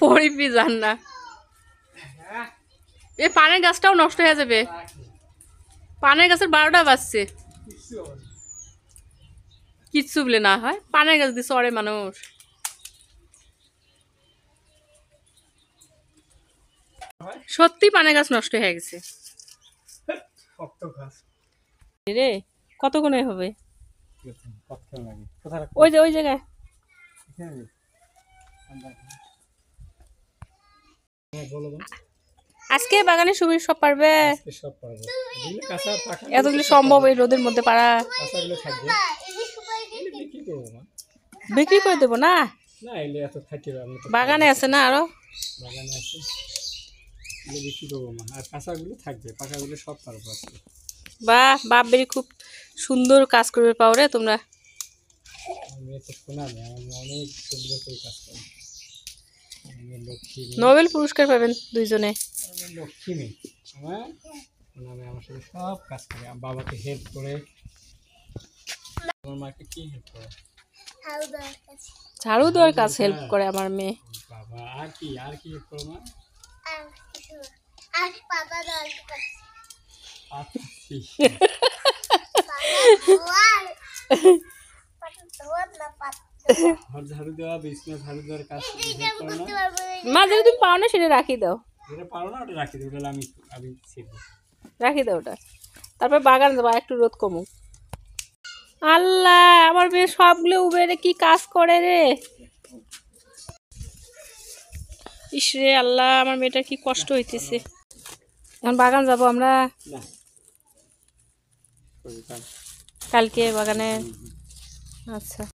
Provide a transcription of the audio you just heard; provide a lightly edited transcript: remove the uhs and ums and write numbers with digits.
পরিবি জান না এই পানের গাছটাও নষ্ট হয়ে যাবে। পানের গাছের 12টা বাজছে, কিচ্ছু বলে না হয়। পানের গাছ দিয়ে চড়ে মানুষ। সত্যি পানের গাছ নষ্ট হয়ে গেছে রে। কত কোণে হবে ওই যে ওই জায়গায়? আজকে বাগানে সুবির সব পারবে, এতগুলো সম্ভব এই রোদের মধ্যে পারা? বিক্রি করে দেবো না? বাগানে আছে না আরো? বাহ, বাপ বেরি খুব সুন্দর কাজ করবে পাওরে তোমরা। নোবেল পুরস্কার পাবেন দুইজনে। সব কাজ করে, বাবাকে হেল্প করে, আমার মাকে কি হেল্প করে? ঝাড়ু দেওয়ার কাজ হেল্প করে আমার মেয়ে। বাবা আর কি হেল্প করে মা? ঝাড়ু দেওয়া, বিছনা ঝাড়ু দেওয়ার কাজ মা যদি তুমি পাও না সেটা রাখি দাও। যেটা পারো না ওটা রাখি দিই, ওটা আমি শিখবো। রাখি দাও ওটা, তারপর বাগান যাবো একটু রোদ কমুক। আল্লাহ, আমার মেয়ে সবগুলো উবেরে কি কাজ করে রে। ইস রে আল্লাহ, আমার মেয়েটার কি কষ্ট হইতেছে। এখন বাগান যাব আমরা কালকে বাগানে। আচ্ছা।